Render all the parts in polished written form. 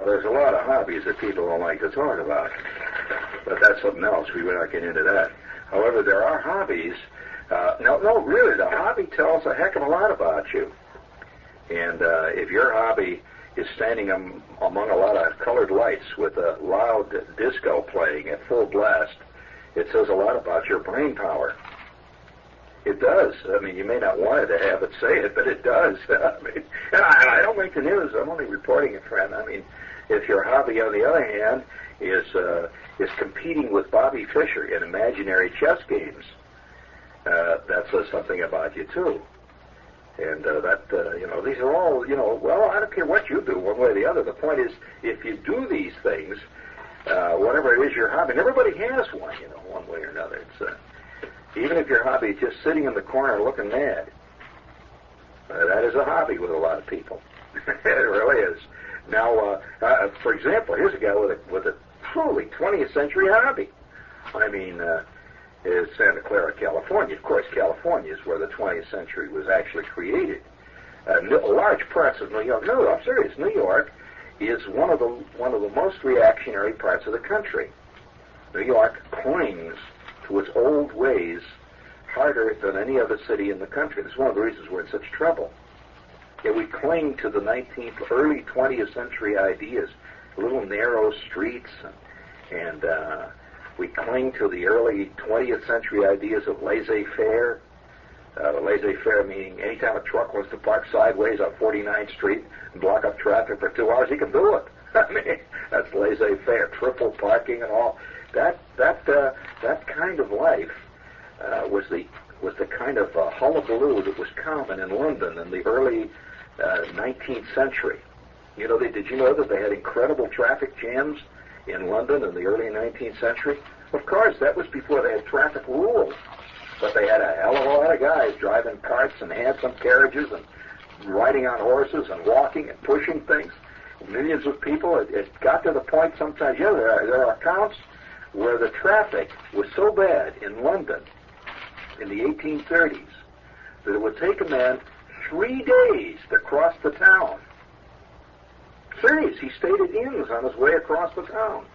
Well, there's a lot of hobbies that people don't like to talk about, but that's something else. We will not get into that. However, there are hobbies. Really, the hobby tells a heck of a lot about you. And if your hobby is standing among a lot of colored lights with a loud disco playing at full blast, it says a lot about your brain power. It does. I mean, you may not want to have it say it, but it does. I mean, and I don't make the news. I'm only reporting it, friend. I mean, if your hobby, on the other hand, is competing with Bobby Fischer in imaginary chess games, that says something about you too. And these are all, well, I don't care what you do, one way or the other. The point is, if you do these things, whatever it is your hobby, and everybody has one, one way or another. It's even if your hobby is just sitting in the corner looking mad, that is a hobby with a lot of people. It really is. Now, for example, here's a guy with a truly 20th century hobby. I mean, is Santa Clara, California. Of course, California is where the 20th century was actually created. Large parts of New York. No, I'm serious. New York is one of the most reactionary parts of the country. New York clings to its old ways harder than any other city in the country. That's one of the reasons we're in such trouble. Yet we cling to the early 20th century ideas, little narrow streets, and we cling to the early 20th century ideas of laissez-faire. Laissez-faire meaning anytime a truck wants to park sideways on 49th Street and block up traffic for 2 hours, he can do it. I mean, that's laissez-faire, triple parking and all. That kind of life was the kind of hullabaloo that was common in London in the early 19th century. Did you know that they had incredible traffic jams in London in the early 19th century? Of course, that was before they had traffic rules. But they had a hell of a lot of guys driving carts and handsome carriages and riding on horses and walking and pushing things. Millions of people. It got to the point sometimes, there are accounts where the traffic was so bad in London in the 1830s that it would take a man 3 days to cross the town. Serious, he stayed at inns on his way across the town.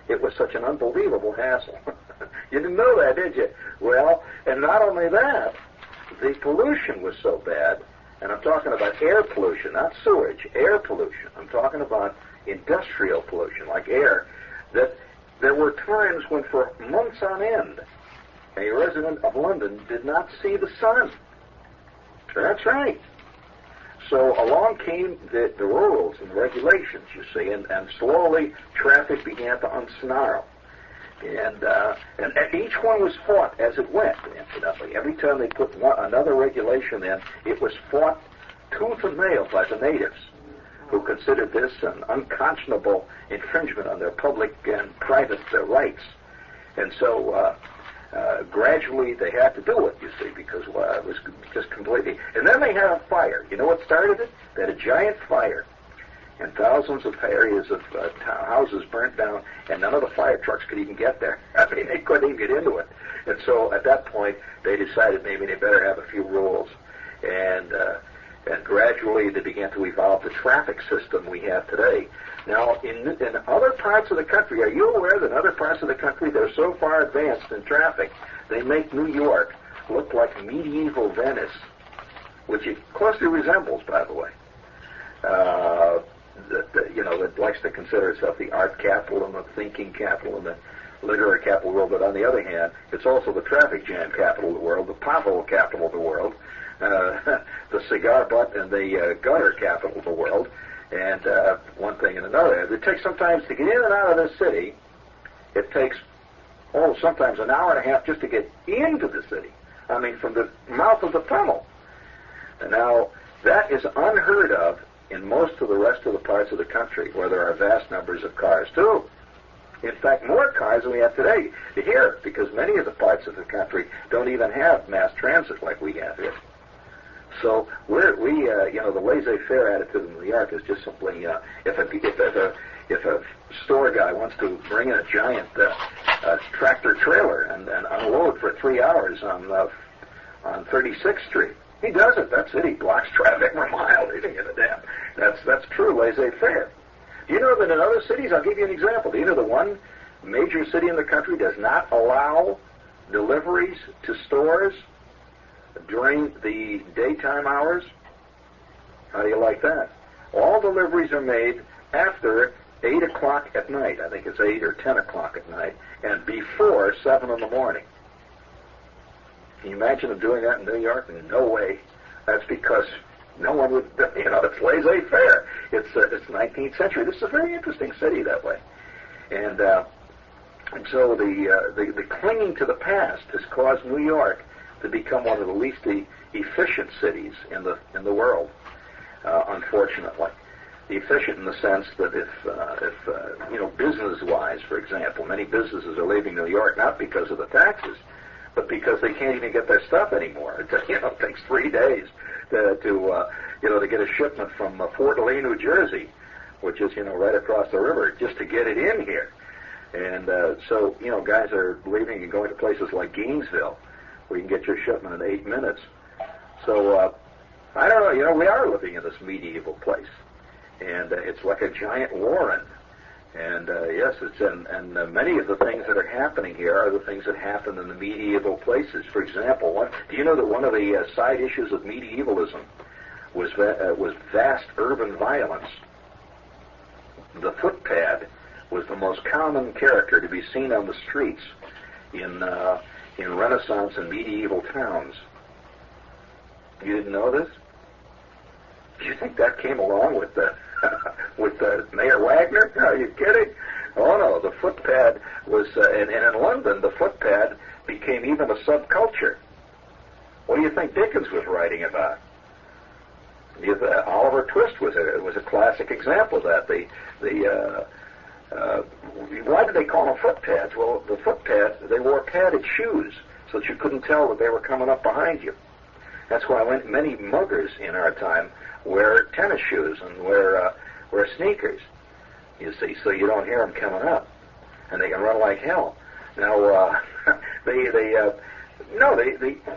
It was such an unbelievable hassle. You didn't know that, did you? Well, and not only that, the pollution was so bad, and I'm talking about air pollution, not sewage, air pollution. I'm talking about industrial pollution, like air, that there were times when for months on end, a resident of London did not see the sun. That's right. So along came the rules and regulations, you see, and slowly traffic began to unsnarl. And each one was fought as it went, incidentally. Every time they put another regulation in, it was fought tooth and nail by the natives, who considered this an unconscionable infringement on their public and private rights. And so gradually they had to do it, you see, because it was just completely... And then they had a fire. You know what started it? They had a giant fire, and thousands of areas of houses burnt down, and none of the fire trucks could even get there. I mean, they couldn't even get into it. And so at that point, they decided maybe they better have a few rules. And gradually they began to evolve the traffic system we have today. Now, in other parts of the country, are you aware that in other parts of the country they're so far advanced in traffic, they make New York look like medieval Venice, which it closely resembles, by the way. That likes to consider itself the art capital and the thinking capital and the literary capital of the world, but on the other hand, it's also the traffic jam capital of the world, the pothole capital of the world, the cigar butt and the gutter capital of the world, and one thing and another. It takes sometimes to get in and out of this city, it takes, sometimes an hour and a half just to get into the city. I mean, from the mouth of the tunnel. And now, that is unheard of in most of the rest of the parts of the country, where there are vast numbers of cars, too. In fact, more cars than we have today here, because many of the parts of the country don't even have mass transit like we have here. So the laissez-faire attitude in New York is just simply, if a store guy wants to bring in a giant tractor trailer and unload for 3 hours on 36th Street, he does it. That's it. He blocks traffic for miles. He didn't give a damn. That's true laissez-faire. Do you know that in other cities, I'll give you an example. Do you know the one major city in the country does not allow deliveries to stores during the daytime hours? How do you like that? All deliveries are made after 8 o'clock at night. I think it's 8 or 10 o'clock at night, and before 7 in the morning. Can you imagine them doing that in New York? No way. That's because no one would, it's laissez-faire. It's 19th century. This is a very interesting city that way. And so the clinging to the past has caused New York to become one of the least efficient cities in the world, unfortunately. Efficient in the sense that if business-wise, for example, many businesses are leaving New York not because of the taxes, but because they can't even get their stuff anymore. It takes 3 days to get a shipment from Fort Lee, New Jersey, which is right across the river, just to get it in here. And so guys are leaving and going to places like Gainesville, where you can get your shipment in 8 minutes. So I don't know. We are living in this medieval place. And it's like a giant warren. And yes, and many of the things that are happening here are the things that happened in the medieval places. For example, do you know that one of the side issues of medievalism was vast urban violence? The footpad was the most common character to be seen on the streets in Renaissance and medieval towns. You didn't know this? Do you think that came along with Mayor Wagner? Are you kidding? Oh no, the footpad was, and in London, the footpad became even a subculture. What do you think Dickens was writing about? Oliver Twist was a classic example of that. Why did they call them footpads? Well, the footpads, they wore padded shoes so that you couldn't tell that they were coming up behind you. That's why many muggers in our time wear tennis shoes and wear sneakers, you see, so you don't hear them coming up, and they can run like hell. Now,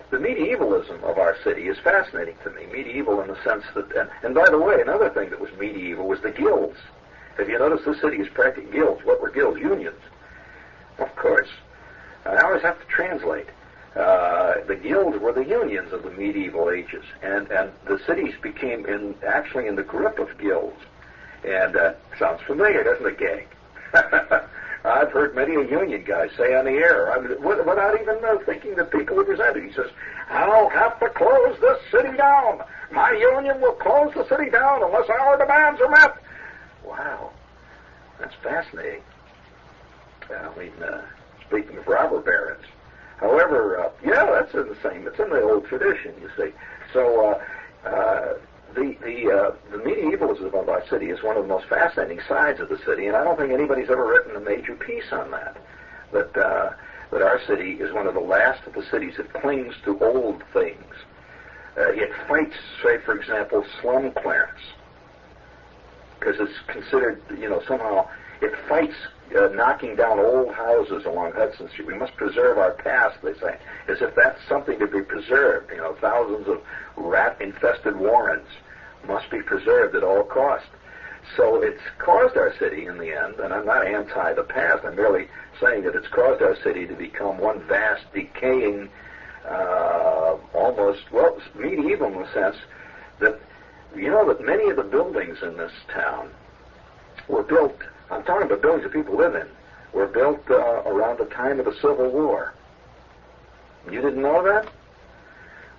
the medievalism of our city is fascinating to me. Medieval in the sense that, and by the way, another thing that was medieval was the guilds. Have you noticed this city is practically guilds? What were guilds? Unions. Of course. I always have to translate. The guilds were the unions of the medieval ages, and the cities became actually in the grip of guilds. And sounds familiar, doesn't it, gang? I've heard many a union guy say on the air, without even thinking that people would resent it. He says, "I'll have to close this city down. My union will close the city down unless our demands are met." Wow, that's fascinating. Speaking of robber barons. However, that's in the same. It's in the old tradition, you see. So the medievalism of our city is one of the most fascinating sides of the city, and I don't think anybody's ever written a major piece on that. That our city is one of the last of the cities that clings to old things. It fights, say, for example, slum clearance, because it's considered, somehow it fights knocking down old houses along Hudson Street. We must preserve our past, they say, as if that's something to be preserved. Thousands of rat-infested warrens must be preserved at all costs. So it's caused our city, in the end, and I'm not anti the past, I'm merely saying that it's caused our city to become one vast, decaying, medieval in the sense that, that many of the buildings in this town were built, I'm talking about buildings that people live in, were built around the time of the Civil War. You didn't know that?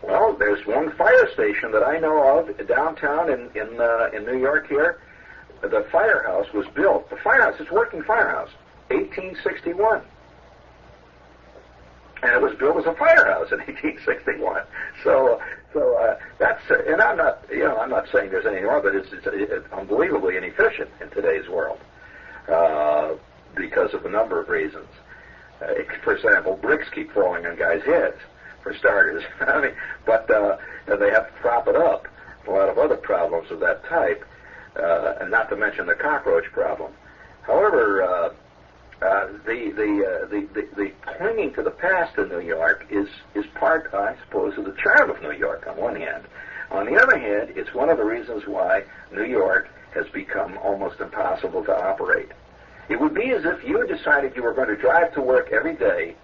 Well, there's one fire station that I know of downtown in New York here. The firehouse was built. The firehouse, it's a working firehouse, 1861. And it was built as a firehouse in 1861. So that's, and I'm not saying there's anything wrong, but it's unbelievably inefficient in today's world because of a number of reasons. For example, bricks keep falling on guys' heads, for starters. But they have to prop it up. A lot of other problems of that type, and not to mention the cockroach problem. However, the clinging to the past in New York is part, I suppose, of the charm of New York on one hand. On the other hand, it's one of the reasons why New York has become almost impossible to operate. It would be as if you had decided you were going to drive to work every day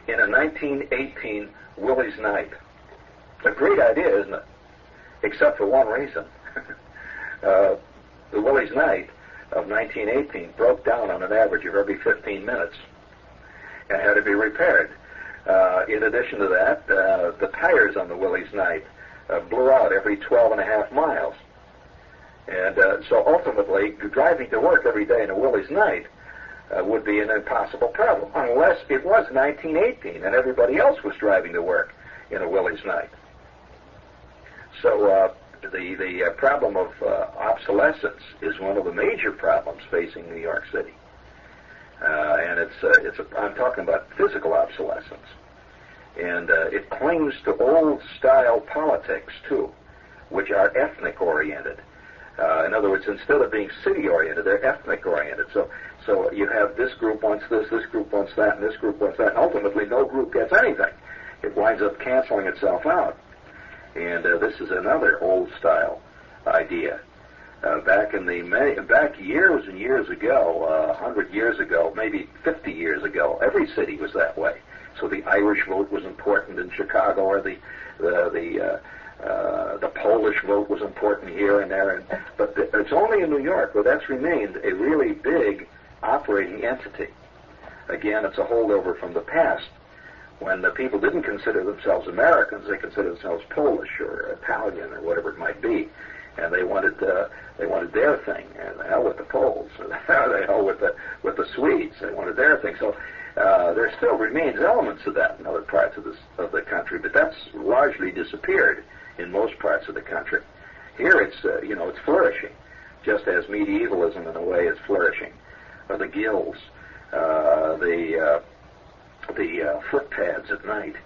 in a 1918 Willie's Night. A great idea, isn't it? Except for one reason. The Willie's Night of 1918 broke down on an average of every 15 minutes and had to be repaired. In addition to that, the tires on the Willie's Night blew out every 12 and a half miles. And so ultimately, driving to work every day in a Willie's Night would be an impossible problem, unless it was 1918 and everybody else was driving to work in a Willie's Night. So the problem of obsolescence is one of the major problems facing New York City. And I'm talking about physical obsolescence. And it clings to old-style politics, too, which are ethnic-oriented. In other words, instead of being city-oriented, they're ethnic-oriented. So you have this group wants this group wants that, and this group wants that, and ultimately no group gets anything. It winds up canceling itself out. And this is another old-style idea. Back years and years ago, 100 years ago, maybe 50 years ago, every city was that way. So the Irish vote was important in Chicago, or the Polish vote was important here and there. But it's only in New York where that's remained a really big operating entity. Again, it's a holdover from the past, when the people didn't consider themselves Americans. They considered themselves Polish or Italian or whatever it might be, and they wanted their thing. And the hell with the Poles, the hell with the Swedes. They wanted their thing. So there still remains elements of that in other parts of the country, but that's largely disappeared in most parts of the country. Here it's flourishing, just as medievalism in a way is flourishing. The guilds, the footpads at night.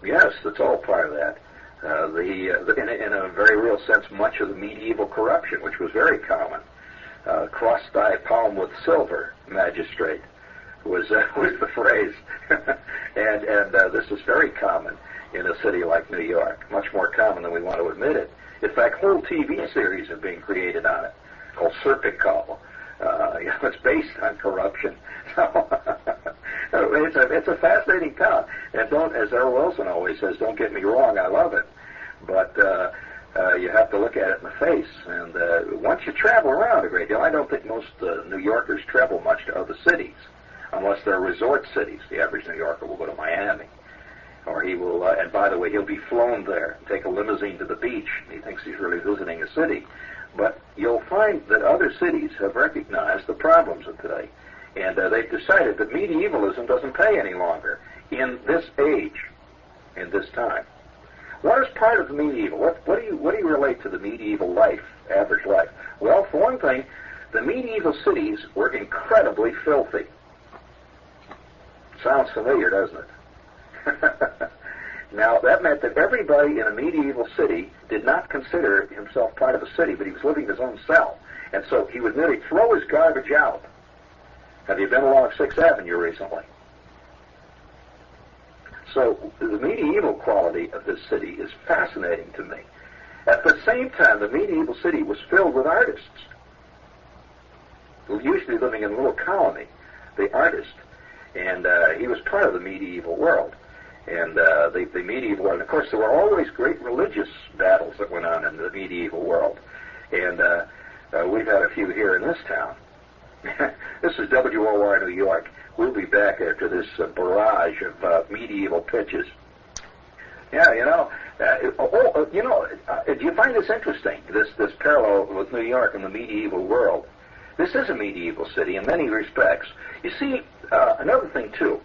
Yes, that's all part of that. In a very real sense, much of the medieval corruption, which was very common. Cross thy palm with silver, magistrate, was the phrase. and this is very common in a city like New York, much more common than we want to admit it. In fact, whole TV series have been created on it, called Serpico. It's based on corruption. It's a fascinating town. And as Earl Wilson always says, don't get me wrong, I love it. But you have to look at it in the face. And once you travel around a great deal, I don't think most New Yorkers travel much to other cities, unless they're resort cities. The average New Yorker will go to Miami. Or he will, and by the way, he'll be flown there, take a limousine to the beach. He thinks he's really visiting a city. But you'll find that other cities have recognized the problems of today. And they've decided that medievalism doesn't pay any longer in this age, in this time. What is part of the medieval? What do you relate to the medieval life, average life? Well, for one thing, the medieval cities were incredibly filthy. Sounds familiar, doesn't it? Now, that meant that everybody in a medieval city did not consider himself part of a city, but he was living in his own cell. And so he would nearly throw his garbage out. Have you been along 6th Avenue recently? So the medieval quality of this city is fascinating to me. At the same time, the medieval city was filled with artists, who usually living in a little colony, the artist. And he was part of the medieval world. And the medieval world, and of course there were always great religious battles that went on in the medieval world. And we've had a few here in this town. This is WOR New York. We'll be back after this barrage of medieval pitches. Yeah, do you find this interesting, this parallel with New York and the medieval world? This is a medieval city in many respects. You see, another thing, too.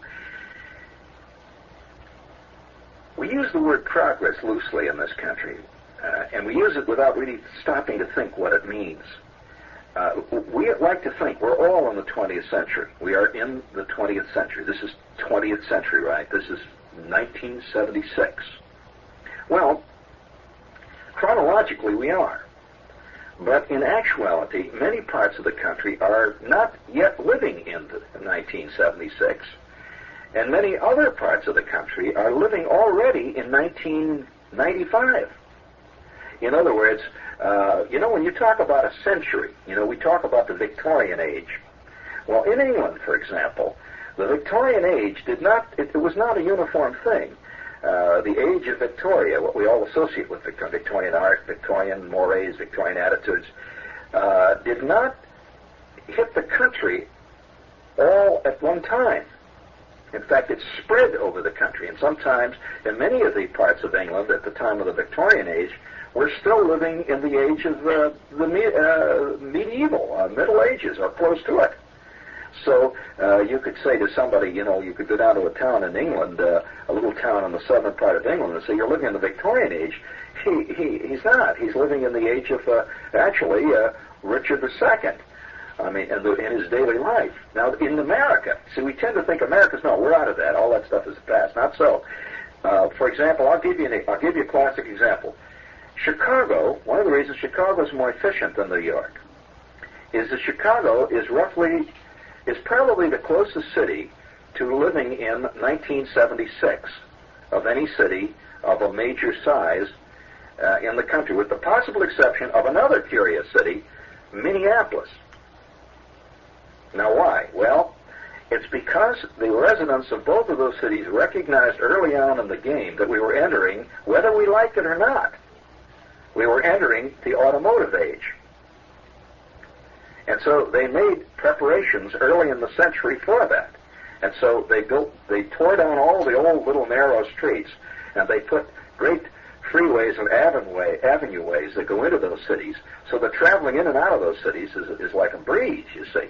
We use the word progress loosely in this country, and we use it without really stopping to think what it means. We like to think we're all in the 20th century. We are in the 20th century. This is 20th century, right? This is 1976. Well, chronologically we are. But in actuality, many parts of the country are not yet living in 1976. And many other parts of the country are living already in 1995. In other words, When you talk about a century, we talk about the Victorian age. Well, in England, for example, the Victorian age it was not a uniform thing. The age of Victoria, what we all associate with Victorian art, Victorian mores, Victorian attitudes, did not hit the country all at one time. In fact, it spread over the country, and sometimes in many of the parts of England at the time of the Victorian age, we're still living in the age of the medieval, Middle Ages, or close to it. So you could say to somebody, you could go down to a town in England, a little town in the southern part of England, and say, you're living in the Victorian age. He's not. He's living in the age of, Richard II. I mean, in his daily life. Now, in America, see, we tend to think America's, no, we're out of that. All that stuff is past. Not so. For example, I'll give you a classic example. Chicago, one of the reasons Chicago is more efficient than New York is that Chicago is probably the closest city to living in 1976 of any city of a major size in the country, with the possible exception of another curious city, Minneapolis. Now, why? Well, it's because the residents of both of those cities recognized early on in the game that we were entering, whether we liked it or not, we were entering the automotive age. And so they made preparations early in the century for that. And so they tore down all the old little narrow streets, and they put great freeways and avenue ways that go into those cities, so that traveling in and out of those cities is like a breeze, you see.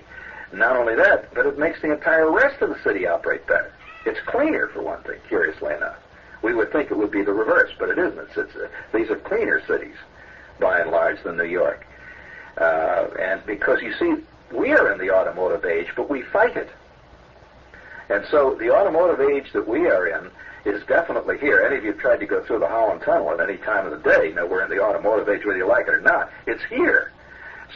Not only that, but it makes the entire rest of the city operate better. It's cleaner, for one thing, curiously enough. We would think it would be the reverse, but it isn't. These are cleaner cities, by and large, than New York. And because, you see, we are in the automotive age, but we fight it. And so the automotive age that we are in is definitely here. Any of you tried to go through the Holland Tunnel at any time of the day, we're in the automotive age whether you like it or not. It's here.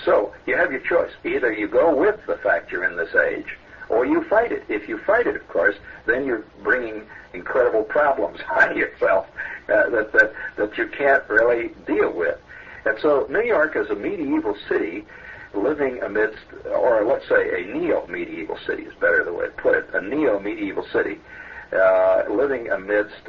So you have your choice. Either you go with the fact you're in this age, or you fight it. If you fight it, of course, then you're bringing incredible problems on yourself that you can't really deal with. And so New York is a medieval city living amidst, or let's say a neo-medieval city is better the way to put it, a neo-medieval city living amidst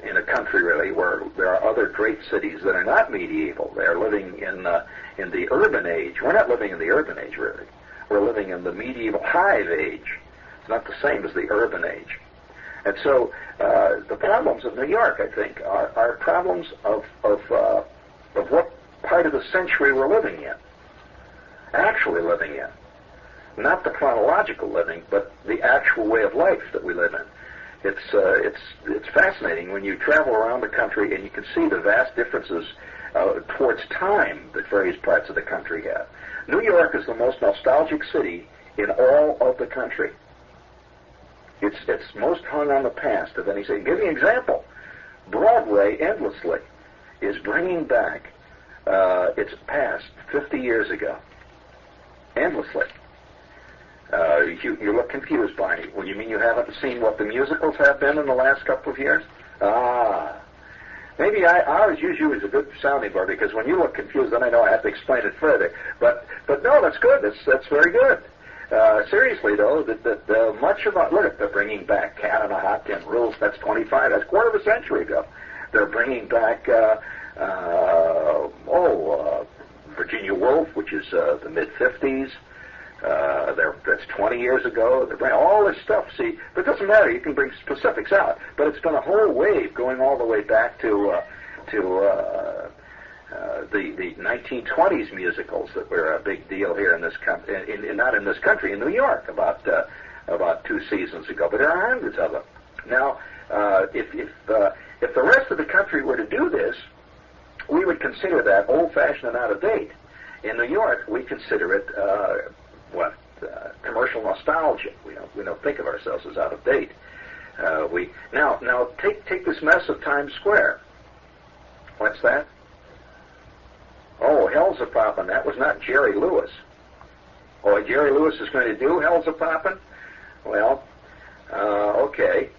in a country really where there are other great cities that are not medieval. They're living in the urban age. We're not living in the urban age really. We're living in the medieval hive age. It's not the same as the urban age. And so the problems of New York, I think, are problems of what part of the century we're living in, actually living in. Not the chronological living, but the actual way of life that we live in. It's fascinating when you travel around the country and you can see the vast differences towards time that various parts of the country have. New York is the most nostalgic city in all of the country. It's most hung on the past of any city. Give you an example. Broadway endlessly is bringing back its past 50 years ago. Endlessly. You look confused, Barney. Well, you mean you haven't seen what the musicals have been in the last couple of years? Maybe I always use you as a good sounding board, because when you look confused, then I know I have to explain it further. But no, that's good. That's very good. Seriously, though, that much about, look, they're bringing back Cat on a Hot Tin Rules. That's 25. That's a quarter of a century ago. They're bringing back Virginia Woolf, which is the mid-50s. That's 20 years ago. They're bringing all this stuff. See, but it doesn't matter. You can bring specifics out. But it's been a whole wave going all the way back to the 1920s musicals that were a big deal here in this country, not in this country, in New York, about 2 seasons ago. But there are hundreds of them. Now, if the rest of the country were to do this, we would consider that old-fashioned and out of date. In New York, we consider it commercial nostalgia. We don't think of ourselves as out of date. Now take this mess of Times Square. What's that? Oh, Hell's a Poppin'. That was not Jerry Lewis. Oh, Jerry Lewis is going to do Hell's a Poppin'? Well, okay.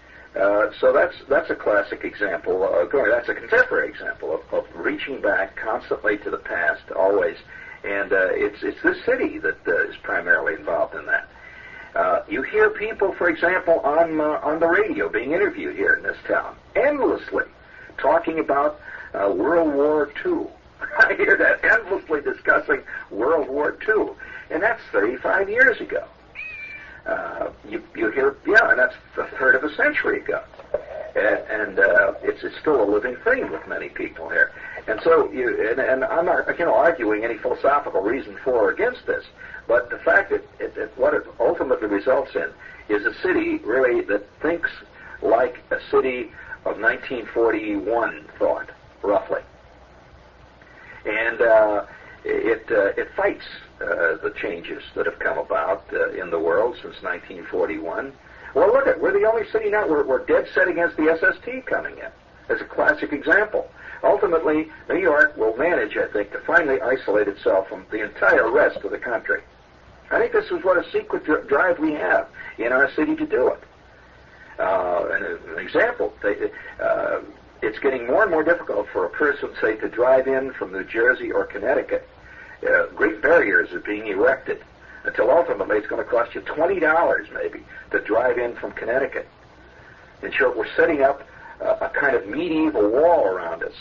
So that's a classic example. That's a contemporary example of reaching back constantly to the past, always. And it's this city that is primarily involved in that. You hear people, for example, on the radio being interviewed here in this town, endlessly talking about World War II. I hear that endlessly discussing World War II, and that's 35 years ago. You hear, and that's a third of a century ago, and it's still a living thing with many people here. And so, and I'm not, arguing any philosophical reason for or against this, but the fact that what it ultimately results in is a city really that thinks like a city of 1941 thought, roughly, and it fights the changes that have come about in the world since 1941. Well, look at, we're the only city now, we're dead set against the SST coming in as a classic example. Ultimately, New York will manage, I think, to finally isolate itself from the entire rest of the country. I think this is what a secret drive we have in our city to do it. And an example, it's getting more and more difficult for a person, say, to drive in from New Jersey or Connecticut. Great barriers are being erected until ultimately it's going to cost you $20 maybe to drive in from Connecticut. In short, we're setting up a kind of medieval wall around us.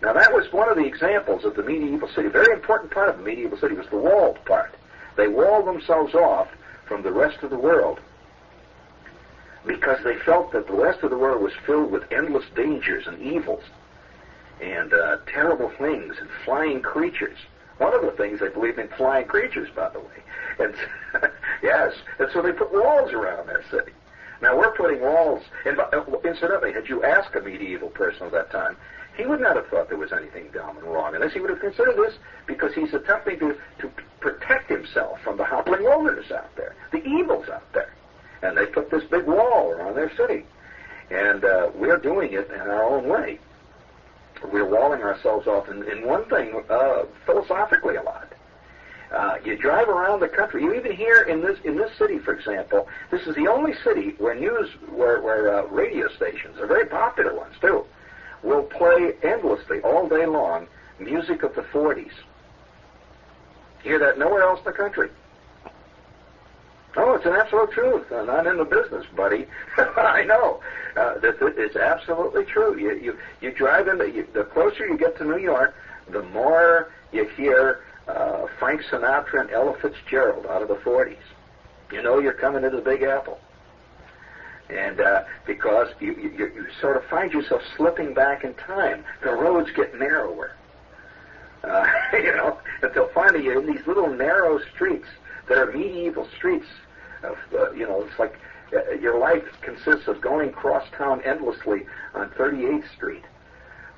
Now, that was one of the examples of the medieval city. A very important part of the medieval city was the walled part. They walled themselves off from the rest of the world because they felt that the rest of the world was filled with endless dangers and evils and terrible things and flying creatures. One of the things they believed in flying creatures, by the way. And yes, and so they put walls around their city. Now we're putting walls, and incidentally, had you asked a medieval person of that time, he would not have thought there was anything dumb and wrong in this. He would have considered this because he's attempting to protect himself from the howling wilderness out there, the evils out there. And they put this big wall around their city. And we're doing it in our own way. We're walling ourselves off in one thing, philosophically a lot. You drive around the country. You even hear in this city, for example, this is the only city where radio stations, are very popular ones too, will play endlessly all day long music of the 40s. You hear that nowhere else in the country. Oh, it's an absolute truth. I'm not in the business, buddy. I know. It's absolutely true. You drive in, the closer you get to New York, the more you hear Frank Sinatra and Ella Fitzgerald out of the 40s. You know you're coming to the Big Apple. And because you sort of find yourself slipping back in time. The roads get narrower. Until finally you're in these little narrow streets that are medieval streets. It's like your life consists of going across town endlessly on 38th Street,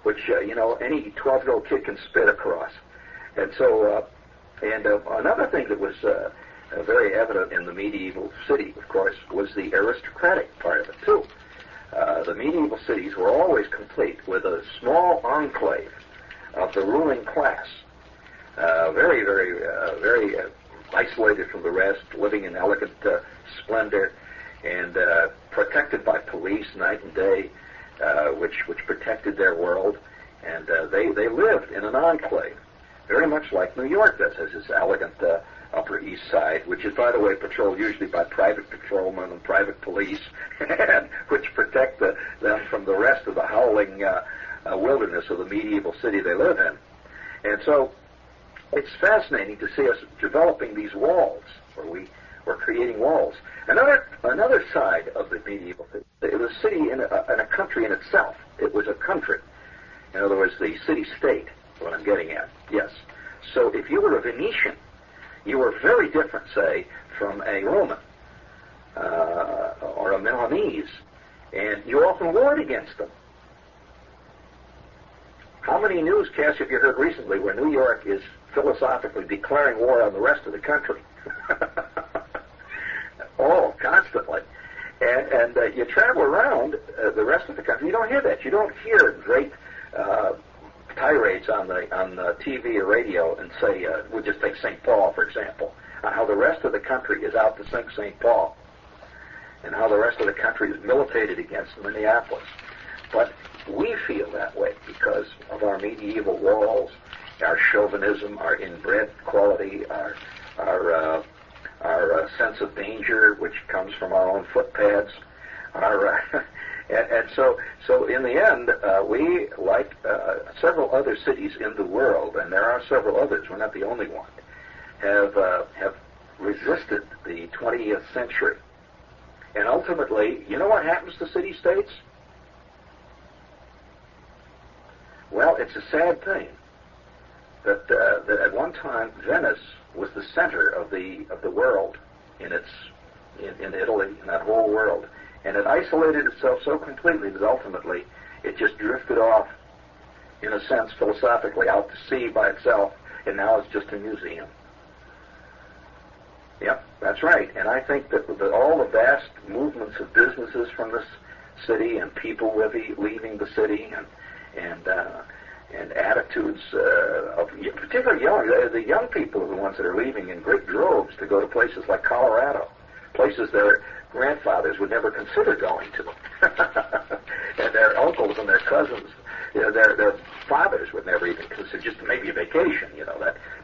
which, any 12-year-old kid can spit across. And so, another thing that was very evident in the medieval city, of course, was the aristocratic part of it, too. The medieval cities were always complete with a small enclave of the ruling class, very, very, very isolated from the rest, living in elegant splendor, and protected by police night and day, which protected their world. And they lived in an enclave, very much like New York does, has this elegant Upper East Side, which is, by the way, patrolled usually by private patrolmen and private police, and which protect them from the rest of the howling wilderness of the medieval city they live in. And so it's fascinating to see us developing these walls, where we're creating walls. Another side of the medieval city, it was a city in a country in itself. It was a country. In other words, the city-state, what I'm getting at. Yes. So if you were a Venetian, you were very different, say, from a Roman or a Milanese, and you often warred against them. How many newscasts have you heard recently where New York is philosophically declaring war on the rest of the country? Oh, constantly. And you travel around the rest of the country, you don't hear that. You don't hear great tirades on the TV or radio and say, we'll just take St. Paul, for example, how the rest of the country is out to sink St. Paul. and how the rest of the country is militated against Minneapolis. But we feel that way because of our medieval walls, our chauvinism, our inbred quality, our sense of danger, which comes from our own footpads, and so in the end, we, like several other cities in the world, and there are several others, we're not the only one, have resisted the 20th century. And ultimately, you know what happens to city-states? Well, it's a sad thing that at one time Venice was the center of the world in Italy, in that whole world, and it isolated itself so completely that ultimately it just drifted off, in a sense, philosophically, out to sea by itself, and now it's just a museum. Yep, that's right. And I think that all the vast movements of businesses from this city and people leaving the city and attitudes of particularly the young people are the ones that are leaving in great droves to go to places like Colorado, places their grandfathers would never consider going to, and their uncles and their cousins, their fathers would never even consider, just maybe a vacation,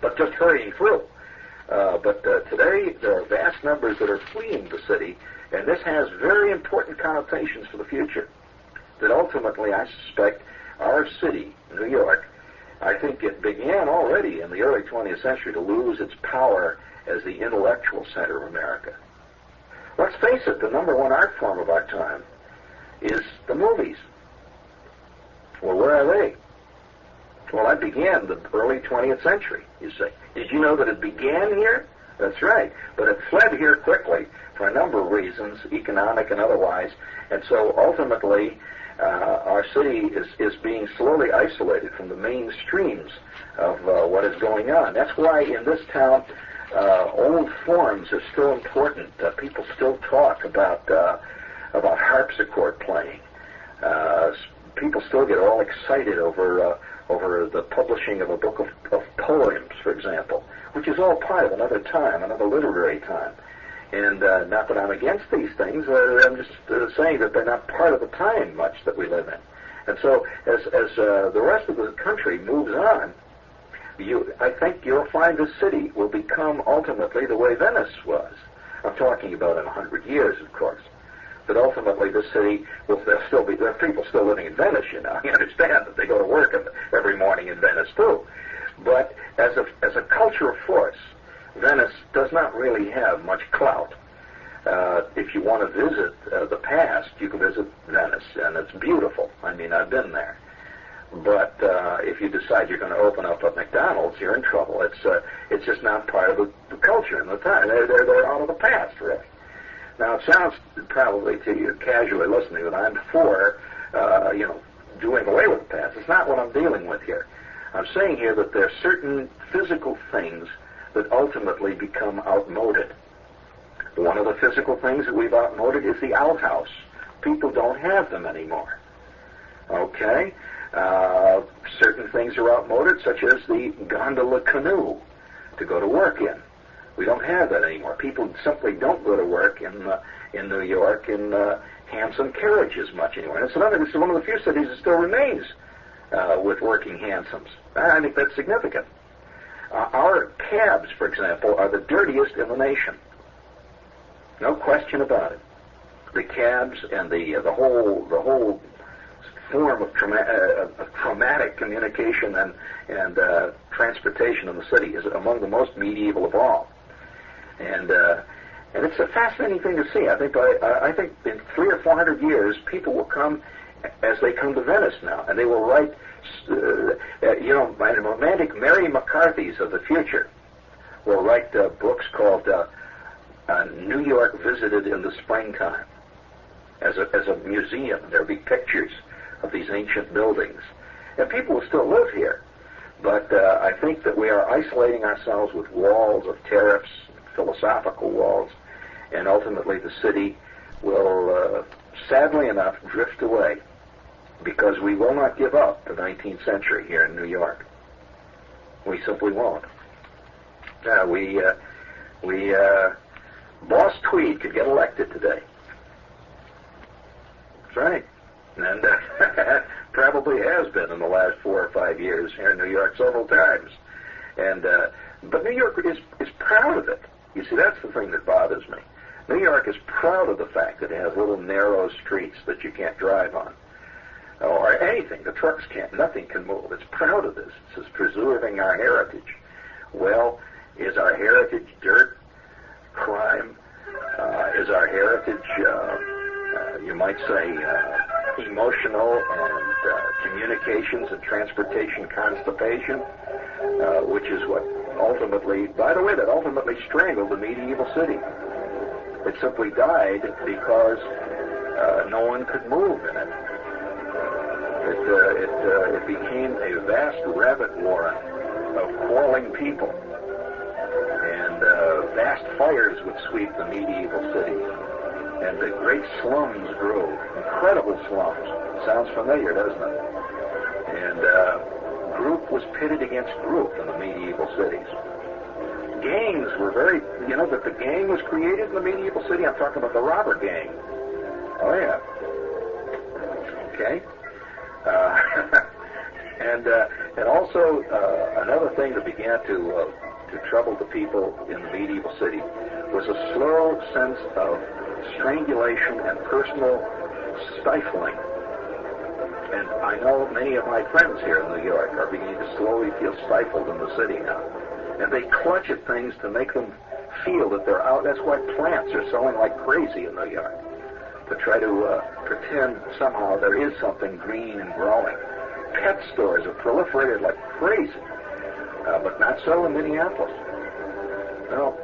but just hurrying through. But today there are vast numbers that are fleeing the city, and this has very important connotations for the future. That ultimately, I suspect, our city, New York, I think it began already in the early 20th century to lose its power as the intellectual center of America. Let's face it, the number one art form of our time is the movies. Well, where are they? Well, that began the early 20th century, you say. Did you know that it began here? That's right. But it fled here quickly for a number of reasons, economic and otherwise. And so ultimately, our city is being slowly isolated from the mainstreams of what is going on. That's why in this town, old forms are still important. People still talk about harpsichord playing. People still get all excited over the publishing of a book of poems, for example, which is all part of another time, another literary time. And not that I'm against these things, I'm just saying that they're not part of the time much that we live in. And so as the rest of the country moves on, I think you'll find the city will become ultimately the way Venice was. I'm talking about in 100 years, of course. But ultimately the city will there are people still living in Venice, You understand that they go to work every morning in Venice too. But as a cultural force, Venice does not really have much clout. If you want to visit the past, you can visit Venice, and it's beautiful. I mean, I've been there. But if you decide you're going to open up a McDonald's, you're in trouble. It's just not part of the culture and the time. They're out of the past, really. Now, it sounds probably to you casually listening that I'm for, doing away with the past. It's not what I'm dealing with here. I'm saying here that there are certain physical things that ultimately become outmoded. One of the physical things that we've outmoded is the outhouse. People don't have them anymore. Okay? Certain things are outmoded, such as the gondola canoe to go to work in. We don't have that anymore. People simply don't go to work in New York in hansom carriages much anymore. And it's one of the few cities that still remains with working hansoms. I think that's significant. Our cabs, for example, are the dirtiest in the nation. No question about it. The cabs and the whole form of traumatic communication and transportation in the city is among the most medieval of all. And it's a fascinating thing to see. I think in 300 or 400 years, people will come as they come to Venice now, and they will write, romantic Mary McCarthy's of the future will write books called New York Visited in the Springtime. As a museum, there'll be pictures of these ancient buildings, and people will still live here. But I think that we are isolating ourselves with walls of tariffs, philosophical walls, and ultimately the city will, sadly enough, drift away because we will not give up the 19th century here in New York. We simply won't. Boss Tweed could get elected today. That's right. And probably has been in the last 4 or 5 years here in New York several times. And but New York is proud of it. You see, that's the thing that bothers me. New York is proud of the fact that it has little narrow streets that you can't drive on. Or anything. The trucks can't. Nothing can move. It's proud of this. It's preserving our heritage. Well, is our heritage dirt, crime? Is our heritage, you might say, emotional and communications and transportation constipation, which is what ultimately, by the way, that ultimately strangled the medieval city. It simply died because no one could move in it. It became a vast rabbit warren of quarreling people, and vast fires would sweep the medieval cities, and the great slums grew, incredible slums. Sounds familiar, doesn't it? And group was pitted against group in the medieval cities. Gangs were very, that the gang was created in the medieval city. I'm talking about the robber gang. Oh, yeah. Okay. And also another thing that began to trouble the people in the medieval city was a slow sense of strangulation and personal stifling. And I know many of my friends here in New York are beginning to slowly feel stifled in the city now. And they clutch at things to make them feel that they're out. That's why plants are selling like crazy in New York, to try to pretend somehow there is something green and growing. Pet stores have proliferated like crazy, but not so in Minneapolis. No,